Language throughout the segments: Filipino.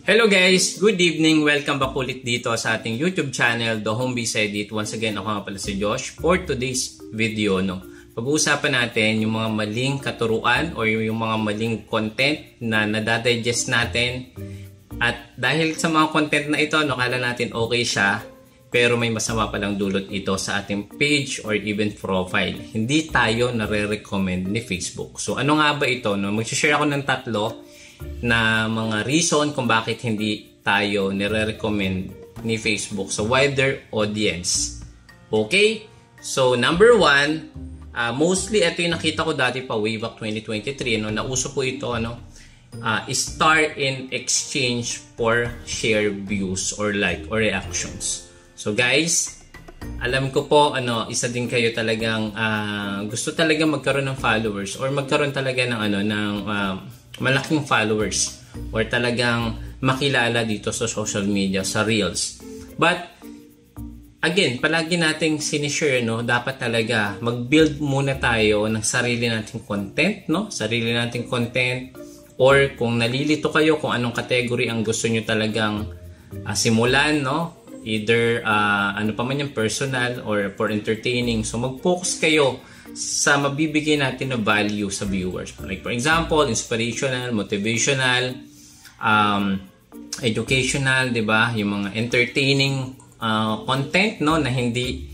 Hello guys! Good evening! Welcome back ulit dito sa ating YouTube channel, The Home Biz Edit. Once again, ako nga pala si Josh. For today's video, pag-uusapan natin yung mga maling katuruan o yung mga maling content na nadadigest natin. At dahil sa mga content na ito, kala natin okay siya, pero may masama palang dulot ito sa ating page or even profile. Hindi tayo nare-recommend ni Facebook. So ano nga ba ito? Mag-share ako ng tatlo na mga reason kung bakit hindi tayo nire-recommend ni Facebook sa wider audience. Okay? So, number one, mostly ito yung nakita ko dati pa way back 2023, nauso po ito, star in exchange for share views or like or reactions. So, guys, alam ko po, isa din kayo talagang gusto talaga magkaroon ng followers or magkaroon talaga ng malaking followers or talagang makilala dito sa social media, sa Reels. But again, palagi nating sinishare, dapat talaga mag-build muna tayo ng sarili nating content, sarili nating content, or kung nalilito kayo kung anong category ang gusto nyo talagang simulan, either ano pa man yung personal or for entertaining. So mag-focus kayo sa mabibigay natin na value sa viewers. Like for example, inspirational, motivational, educational, 'di ba? Yung mga entertaining content na hindi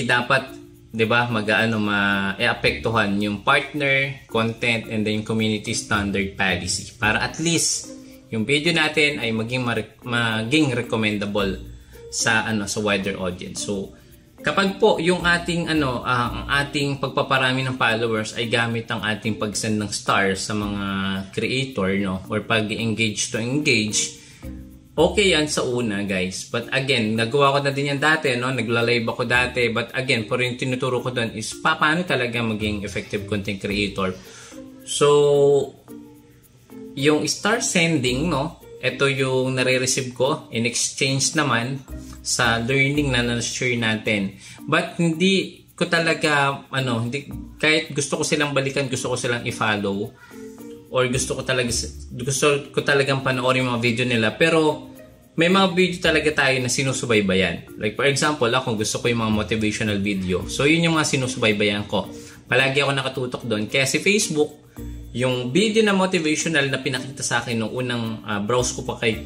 dapat, 'di ba, ma-apektuhan yung partner, content, and then community standard policy para at least yung video natin ay maging recommendable sa wider audience. So kapag po yung ating ang ating pagpaparami ng followers ay gamit ang ating pag-send ng stars sa mga creator, or pag-engage to engage, okay yan sa una, guys. But again, nagawa ko na din yan dati, nagla-live ako dati. But again, pero yung tinuturo ko doon is paano talaga maging effective content creator. So yung star sending, ito yung nare-receive ko in exchange naman sa learning na na-share natin. But hindi ko talaga, kahit gusto ko silang balikan, gusto ko silang i-follow, or gusto ko talagang panoorin mga video nila, pero may mga video talaga tayo na sinusubaybayan. Like for example, ako gusto ko yung mga motivational video. So yun yung mga sinusubaybayan ko. Palagi ako nakatutok doon. Kaya si Facebook, yung video na motivational na pinakita sa akin nung unang browse ko pa kay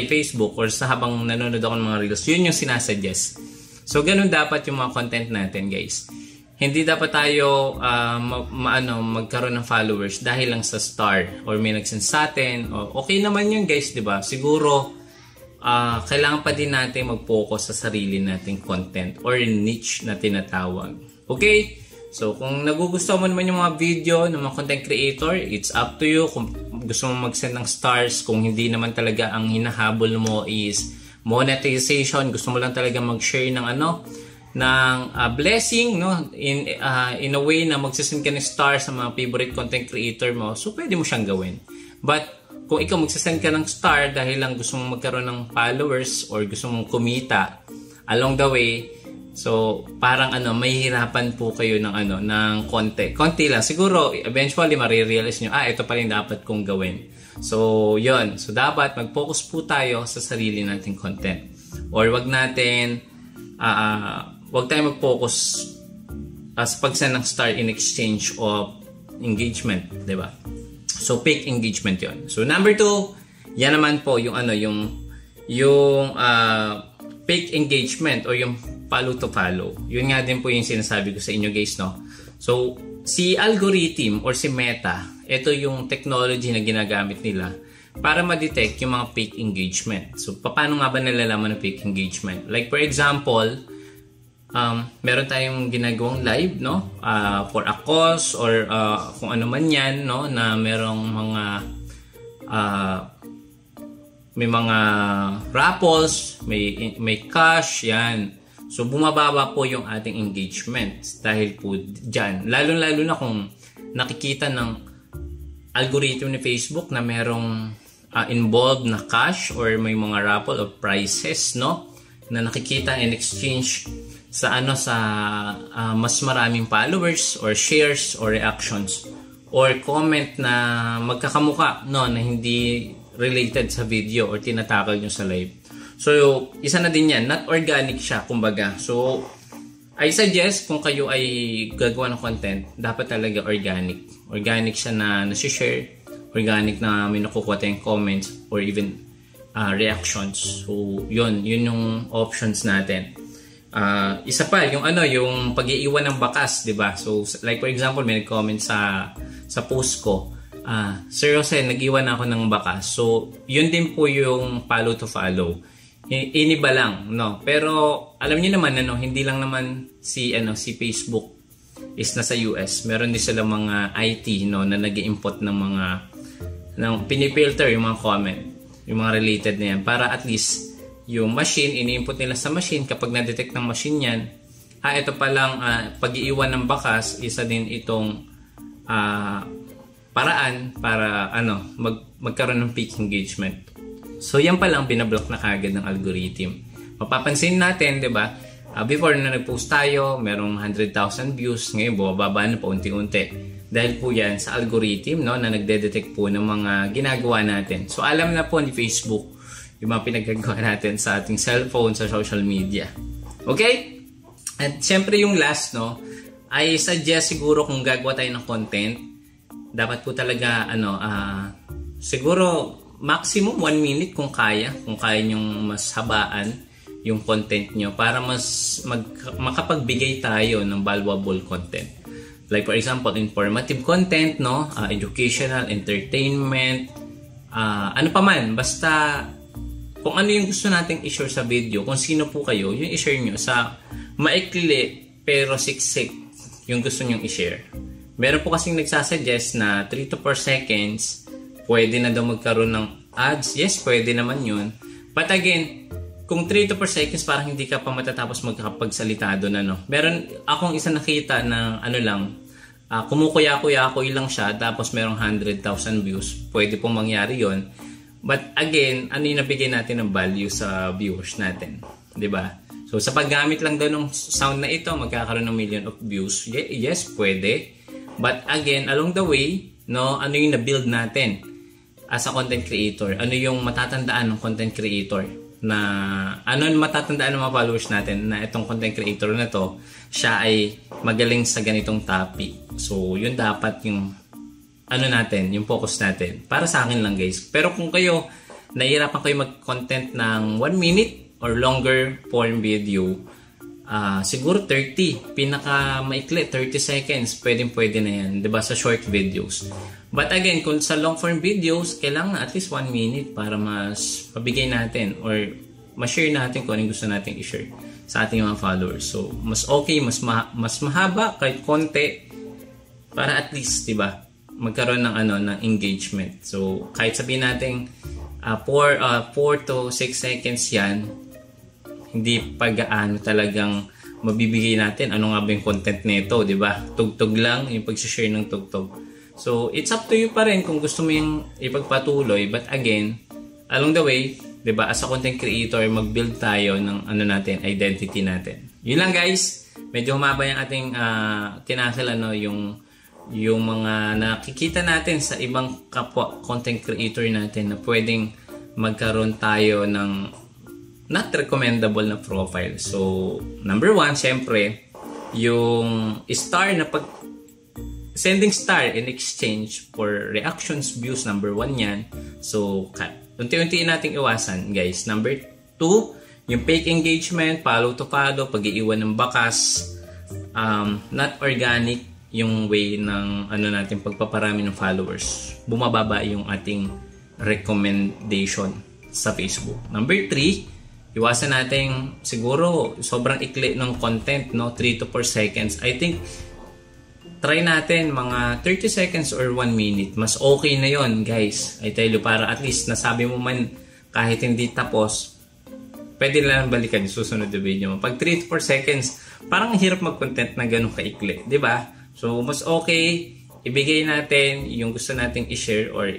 Facebook or sa habang nanonood ako ng mga reels, yun yung sinasuggest. So ganun dapat yung mga content natin, guys. Hindi dapat tayo magkaroon ng followers dahil lang sa star or may nagsend sa atin. Okay naman yun, guys, 'di ba? Siguro kailangan pa din natin mag-focus sa sarili nating content or niche na tinatawag. Okay? So, kung nagugustuhan mo naman yung mga video ng mga content creator, it's up to you. Kung gusto mo mag-send ng stars, kung hindi naman talaga ang hinahabol mo is monetization, gusto mo lang talaga mag-share ng blessing, in a way na magsasend ka ng stars sa mga favorite content creator mo, so pwede mo siyang gawin. But kung ikaw magsasend ka ng star dahil lang gusto mong magkaroon ng followers or gusto mong kumita along the way, so parang mahihirapan po kayo ng konti lang. Siguro eventually marirealize nyo, ito pa rin dapat kong gawin. So yun, so dapat mag-focus po tayo sa sarili nating content, or wag tayo mag-focus sa pag-send ng star in exchange of engagement, 'di ba? So fake engagement yon. So number 2, yan naman po yung fake engagement o yung follow to follow. Yun nga din po yung sinasabi ko sa inyo, guys, So, si algorithm or si Meta, ito yung technology na ginagamit nila para ma-detect yung mga fake engagement. So, paano nga ba nalalaman ng fake engagement? Like, for example, meron tayong ginagawang live, for a cause or kung ano man yan, na merong may mga raffles, may cash, yan. So, bumababa po yung ating engagement dahil po dyan. Lalo-lalo na kung nakikita ng algorithm ni Facebook na merong involved na cash or may mga raffle of prizes, na nakikita in exchange sa mas maraming followers or shares or reactions or comment na magkakamuka, na hindi related sa video or tinatakal nyo sa live. So, isa na din yan. Not organic siya, kumbaga. So, I suggest kung kayo ay gagawa ng content, dapat talaga organic. Organic siya na nasi-share, organic na may nakukuha tayong comments or even reactions. So, yun yung options natin. Isa pa, yung yung pag-iiwan ng bakas, 'di ba? So, like for example, may nag-comment sa post ko, Sir Jose, nag-iwan ako ng bakas. So, yun din po yung follow to follow. Iniba lang, no? Pero alam niyo naman hindi lang naman si Facebook is nasa US. Meron din sila mga IT, no, na nag-i-input ng mga pinifilter yung mga comment, yung mga related na yan, para at least yung machine, ini-input nila sa machine, kapag na-detect ng machine yan, ito palang pag-iiwan ng bakas, isa din itong paraan para magkaroon ng peak engagement. So yan palang binablock na kagad ng algorithm. Mapapansin natin, 'di ba? Before na nag-post tayo, merong 100,000 views, ngayon bumababa na paunti-unti. Dahil po yan sa algorithm, no, na nagde-detect po ng mga ginagawa natin. So alam na po ni Facebook yung mga pinagagawa natin sa ating cellphone, sa social media. Okay? At syempre yung last, no, I suggest siguro kung gagawa tayo ng content, dapat po talaga siguro maximum 1 minute kung kaya nyong mas habaan yung content nyo para mas makapagbigay tayo ng valuable content. Like for example, informative content, no, educational, entertainment, ano pa man, basta kung ano yung gusto nating i-share sa video, kung sino po kayo, yung i-share nyo sa maikli pero siksik yung gusto nyong i-share. Meron po kasing nagsasuggest na 3 to 4 seconds pwede na daw magkaroon ng ads. Yes, pwede naman yun. But again, kung 3 to 4 seconds parang hindi ka pa matatapos magkakapagsalita doon, Meron akong isa nakita na kumukuya-kuya-kuya lang siya tapos merong 100,000 views. Pwede pong mangyari yon. But again, ano yung nabigay natin ng value sa viewers natin? 'Di ba? So sa paggamit lang daw ng sound na ito, magkakaroon ng million of views. Yes, pwede. But again, along the way, no, ano yung na-build natin as a content creator? Ano yung matatandaan ng content creator? Ano matatandaan ng mga followers natin na itong content creator na to, siya ay magaling sa ganitong topic. So, yun dapat yung yung focus natin. Para sa akin lang, guys. Pero kung kayo, nahihirapan kayo mag-content ng 1 minute or longer form video, siguro 30, pinaka maikli 30 seconds, pwede na yan, 'di ba, sa short videos. But again, kung sa long form videos, kailangan at least 1 minute para mas mabigay natin or ma-share natin kung anong gusto nating i-share sa ating mga followers. So, mas okay, mas mahaba kahit konti para at least, 'di ba, magkaroon ng ng engagement. So, kahit sabihin natin 4 to 6 seconds 'yan, hindi pa gaano talagang mabibigay natin ano nga ba yung content nito, 'di ba? Tugtog lang yung pag-share ng tugtog. So, it's up to you pa rin kung gusto mo yung ipagpatuloy. But again, along the way, 'di ba, as a content creator, mag-build tayo ng natin, identity natin. Yun lang, guys. Medyo humaba yung ating tinasal yung mga nakikita natin sa ibang kapwa content creator natin na pwedeng magkaroon tayo ng not recommendable na profile. So, number 1, syempre, yung star na sending star in exchange for reactions, views, number 1 yan. So, unti-unti nating iwasan, guys. Number 2, yung fake engagement, follow to follow, pag-iiwan ng bakas, not organic yung way ng natin pagpaparami ng followers. Bumababa yung ating recommendation sa Facebook. Number 3, iwasan natin siguro sobrang ikli ng content, no, 3 to 4 seconds. I think try natin mga 30 seconds or 1 minute. Mas okay na yon, guys. I tell you, para at least nasabi mo man kahit hindi tapos, pwede lang balikan yung susunod na video mo. Pag 3 to 4 seconds, parang hirap mag-content na ganun kaikli, di ba? So, mas okay, ibigay natin yung gusto nating i-share or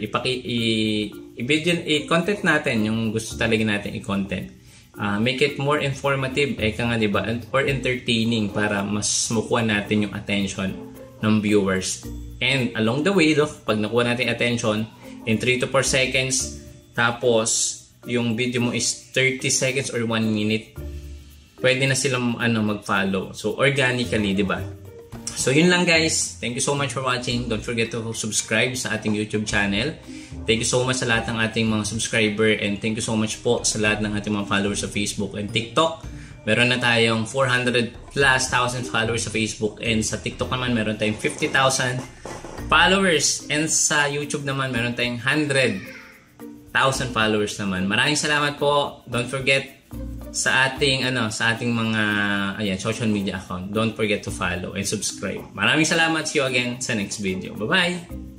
i-content natin yung gusto talaga natin i-content. Make it more informative, diba? Or entertaining para mas makuha natin yung attention ng viewers. And along the way, pag nakuha natin attention, in 3 to 4 seconds, tapos yung video mo is 30 seconds or 1 minute, pwede na silang mag-follow. So organically, di ba? So yun lang guys. Thank you so much for watching. Don't forget to subscribe sa ating YouTube channel. Thank you so much sa lahat ng ating mga subscriber, and thank you so much po sa lahat ng ating mga followers sa Facebook and TikTok. Meron na tayong 400 plus thousand followers sa Facebook, and sa TikTok naman meron tayong 50,000 followers, and sa YouTube naman meron tayong 100,000 followers naman. Maraming salamat po. Don't forget sa ating mga social media account. Don't forget to follow and subscribe. Maraming salamat. See you again sa next video. Bye-bye.